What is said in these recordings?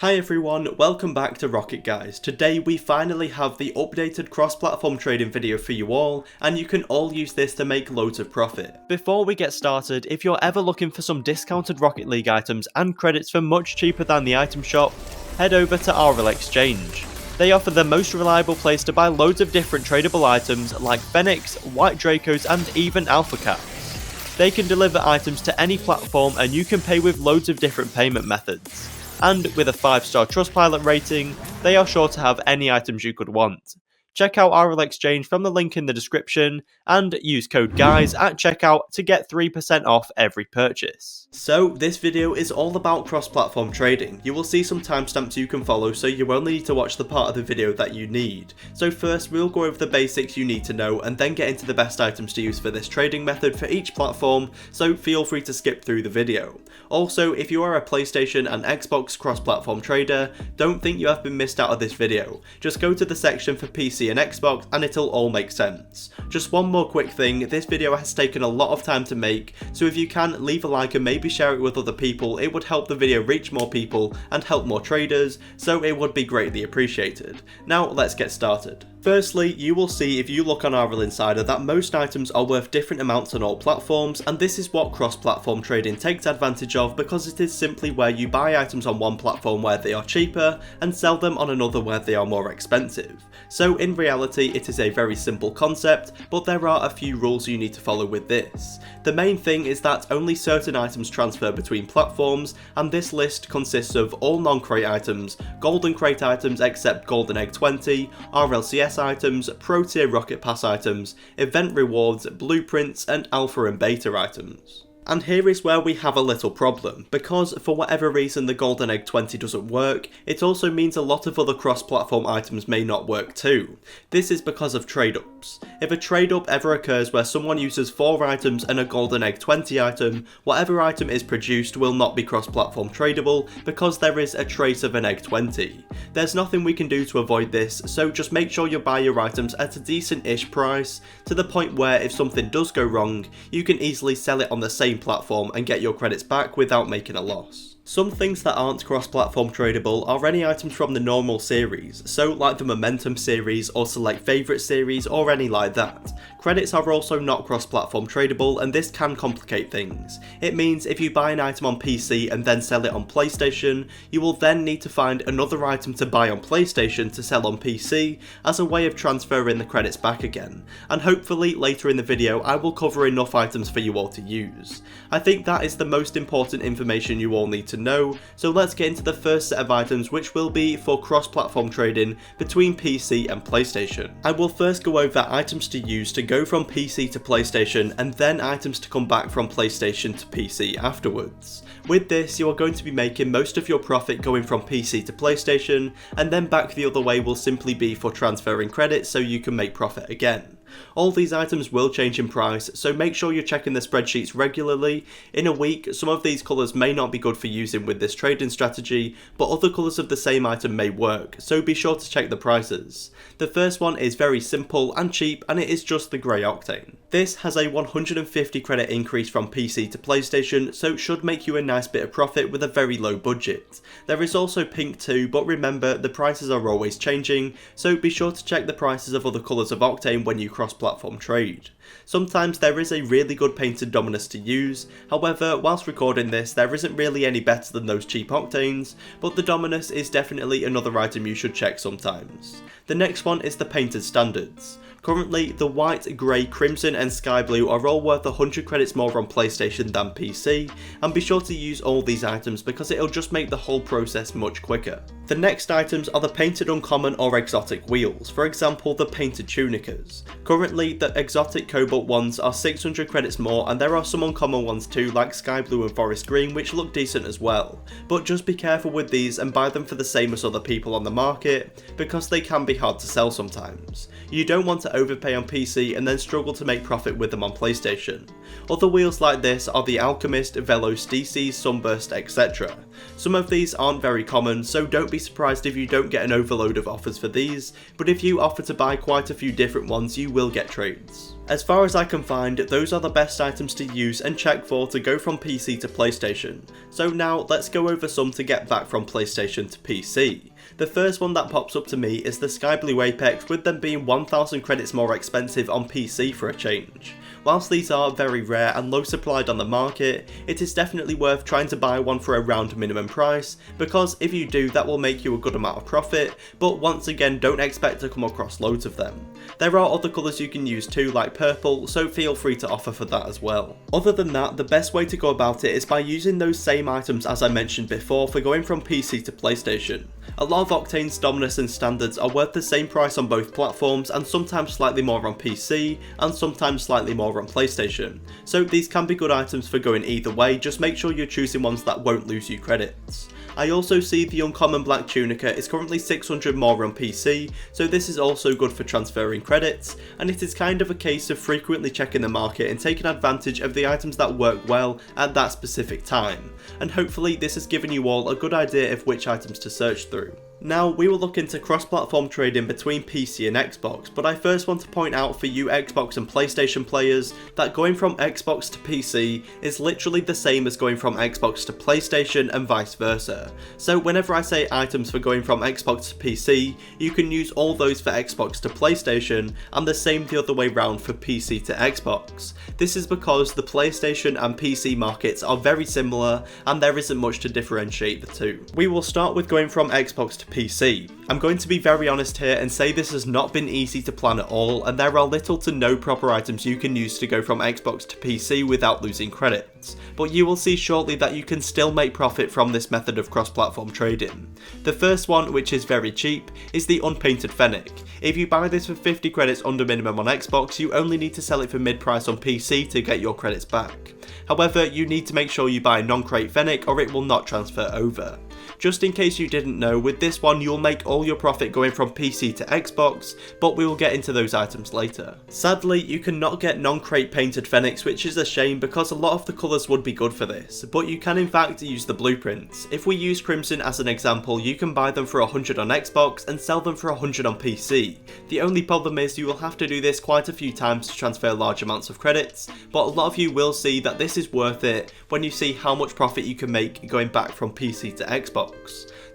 Hi everyone, welcome back to Rocket Guys. Today we finally have the updated cross-platform trading video for you all, and you can all use this to make loads of profit. Before we get started, if you're ever looking for some discounted Rocket League items and credits for much cheaper than the item shop, head over to RL Exchange. They offer the most reliable place to buy loads of different tradable items like Phoenix, White Dracos and even Alpha Caps. They can deliver items to any platform and you can pay with loads of different payment methods. And with a 5-star Trustpilot rating, they are sure to have any items you could want. Check out RL Exchange from the link in the description, and use code GUYS at checkout to get 3% off every purchase. So this video is all about cross-platform trading. You will see some timestamps you can follow, so you only need to watch the part of the video that you need. So first we'll go over the basics you need to know and then get into the best items to use for this trading method for each platform, so feel free to skip through the video. Also, if you are a PlayStation and Xbox cross-platform trader, don't think you have been missed out of this video. Just go to the section for PC and Xbox and it'll all make sense. Just one more quick thing, this video has taken a lot of time to make, so if you can, leave a like and maybe share it with other people. It would help the video reach more people and help more traders, so it would be greatly appreciated. Now let's get started. Firstly, you will see if you look on RL Insider that most items are worth different amounts on all platforms, and this is what cross-platform trading takes advantage of because it is simply where you buy items on one platform where they are cheaper and sell them on another where they are more expensive. So in reality it is a very simple concept, but there are a few rules you need to follow with this. The main thing is that only certain items transfer between platforms, and this list consists of all non-crate items, golden crate items except Golden Egg 20, RLCS items, Pro Tier Rocket Pass items, event rewards, blueprints and alpha and beta items. And here is where we have a little problem, because for whatever reason the Golden Egg 20 doesn't work, it also means a lot of other cross-platform items may not work too. This is because of trade-ups. If a trade-up ever occurs where someone uses 4 items and a Golden Egg 20 item, whatever item is produced will not be cross-platform tradable because there is a trace of an Egg 20. There's nothing we can do to avoid this, so just make sure you buy your items at a decent-ish price, to the point where if something does go wrong, you can easily sell it on the same platform and get your credits back without making a loss. Some things that aren't cross-platform tradable are any items from the normal series, so like the Momentum series or Select Favourite series or any like that. Credits are also not cross-platform tradable, and this can complicate things. It means if you buy an item on PC and then sell it on PlayStation, you will then need to find another item to buy on PlayStation to sell on PC as a way of transferring the credits back again, and hopefully later in the video I will cover enough items for you all to use. I think that is the most important information you all need to know, so let's get into the first set of items, which will be for cross-platform trading between PC and PlayStation. I will first go over items to use to go from PC to PlayStation, and then items to come back from PlayStation to PC afterwards. With this, you are going to be making most of your profit going from PC to PlayStation, and then back the other way will simply be for transferring credits so you can make profit again. All these items will change in price, so make sure you're checking the spreadsheets regularly. In a week, some of these colours may not be good for using with this trading strategy, but other colours of the same item may work, so be sure to check the prices. The first one is very simple and cheap, and it is just the Grey Octane. This has a 150 credit increase from PC to PlayStation, so it should make you a nice bit of profit with a very low budget. There is also Pink too, but remember the prices are always changing, so be sure to check the prices of other colours of Octane when you cross-platform trade. Sometimes there is a really good painted Dominus to use, however whilst recording this there isn't really any better than those cheap Octanes, but the Dominus is definitely another item you should check sometimes. The next one is the painted standards. Currently, the white, grey, crimson and sky blue are all worth 100 credits more on PlayStation than PC, and be sure to use all these items because it'll just make the whole process much quicker. The next items are the painted uncommon or exotic wheels, for example the painted tunicas. Currently, the exotic cobalt ones are 600 credits more, and there are some uncommon ones too like sky blue and forest green which look decent as well, but just be careful with these and buy them for the same as other people on the market because they can be hard to sell sometimes. You don't want to overpay on PC and then struggle to make profit with them on PlayStation. Other wheels like this are the Alchemist, Velos DC, Sunburst, etc. Some of these aren't very common, so don't be surprised if you don't get an overload of offers for these, but if you offer to buy quite a few different ones you will get trades. As far as I can find, those are the best items to use and check for to go from PC to PlayStation. So now let's go over some to get back from PlayStation to PC. The first one that pops up to me is the Sky Blue Apex, with them being 1000 credits more expensive on PC for a change. Whilst these are very rare and low supplied on the market, it is definitely worth trying to buy one for around minimum price, because if you do that will make you a good amount of profit, but once again don't expect to come across loads of them. There are other colours you can use too, like purple, so feel free to offer for that as well. Other than that, the best way to go about it is by using those same items as I mentioned before for going from PC to PlayStation. A lot of Octane's Dominus and Standards are worth the same price on both platforms, and sometimes slightly more on PC, and sometimes slightly more on PlayStation. So these can be good items for going either way, just make sure you're choosing ones that won't lose you credits. I also see the Uncommon Black Tunica is currently 600 more on PC, so this is also good for transferring credits, and it is kind of a case of frequently checking the market and taking advantage of the items that work well at that specific time, and hopefully this has given you all a good idea of which items to search through. Now we will look into cross-platform trading between PC and Xbox, but I first want to point out for you Xbox and PlayStation players that going from Xbox to PC is literally the same as going from Xbox to PlayStation and vice versa. So whenever I say items for going from Xbox to PC, you can use all those for Xbox to PlayStation and the same the other way round for PC to Xbox. This is because the PlayStation and PC markets are very similar and there isn't much to differentiate the two. We will start with going from Xbox to PC. I'm going to be very honest here and say this has not been easy to plan at all, and there are little to no proper items you can use to go from Xbox to PC without losing credits, but you will see shortly that you can still make profit from this method of cross-platform trading. The first one, which is very cheap, is the Unpainted Fennec. If you buy this for 50 credits under minimum on Xbox, you only need to sell it for mid-price on PC to get your credits back. However, you need to make sure you buy non-crate Fennec or it will not transfer over. Just in case you didn't know, with this one you'll make all your profit going from PC to Xbox, but we will get into those items later. Sadly, you cannot get non-crate painted Fennecs, which is a shame because a lot of the colours would be good for this, but you can in fact use the blueprints. If we use Crimson as an example, you can buy them for 100 on Xbox and sell them for 100 on PC. The only problem is you will have to do this quite a few times to transfer large amounts of credits, but a lot of you will see that this is worth it when you see how much profit you can make going back from PC to Xbox.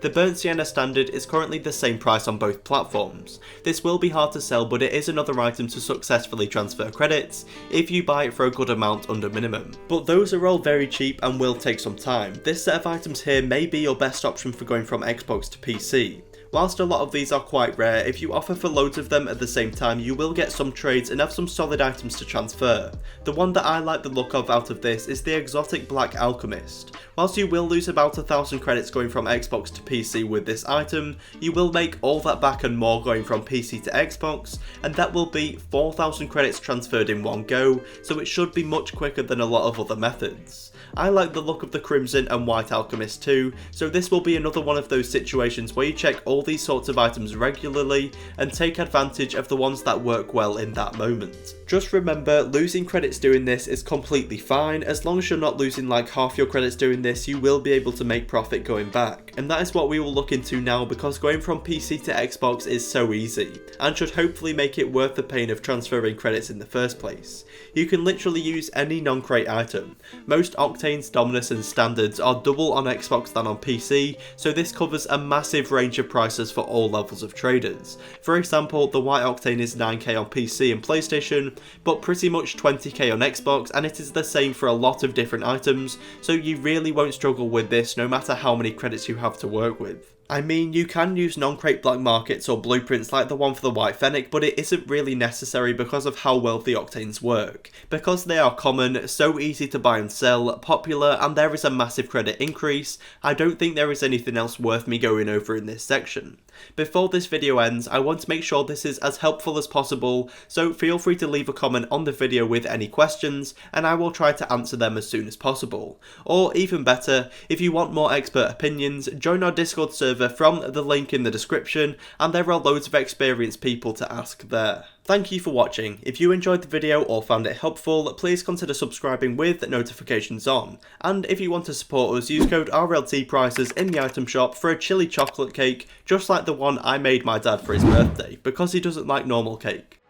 The Burnt Sienna Standard is currently the same price on both platforms. This will be hard to sell, but it is another item to successfully transfer credits if you buy it for a good amount under minimum. But those are all very cheap and will take some time. This set of items here may be your best option for going from Xbox to PC. Whilst a lot of these are quite rare, if you offer for loads of them at the same time you will get some trades and have some solid items to transfer. The one that I like the look of out of this is the Exotic Black Alchemist. Whilst you will lose about 1000 credits going from Xbox to PC with this item, you will make all that back and more going from PC to Xbox, and that will be 4000 credits transferred in one go, so it should be much quicker than a lot of other methods. I like the look of the Crimson and White Alchemist too, so this will be another one of those situations where you check all these sorts of items regularly and take advantage of the ones that work well in that moment. Just remember, losing credits doing this is completely fine. As long as you're not losing like half your credits doing this, you will be able to make profit going back. And that is what we will look into now, because going from PC to Xbox is so easy and should hopefully make it worth the pain of transferring credits in the first place. You can literally use any non-crate item. Most Octanes, Dominus and Standards are double on Xbox than on PC, so this covers a massive range of prices for all levels of traders. For example, the White Octane is 9k on PC and PlayStation, but pretty much 20k on Xbox, and it is the same for a lot of different items, so you really won't struggle with this no matter how many credits you have to work with. I mean, you can use non-crate black markets or blueprints like the one for the White Fennec, but it isn't really necessary because of how well the Octanes work. Because they are common, so easy to buy and sell, popular, and there is a massive credit increase, I don't think there is anything else worth me going over in this section. Before this video ends, I want to make sure this is as helpful as possible, so feel free to leave a comment on the video with any questions, and I will try to answer them as soon as possible. Or even better, if you want more expert opinions, join our Discord server further from the link in the description, and there are loads of experienced people to ask there. Thank you for watching. If you enjoyed the video or found it helpful, please consider subscribing with notifications on. And if you want to support us, use code RLT prices in the item shop for a chili chocolate cake, just like the one I made my dad for his birthday, because he doesn't like normal cake.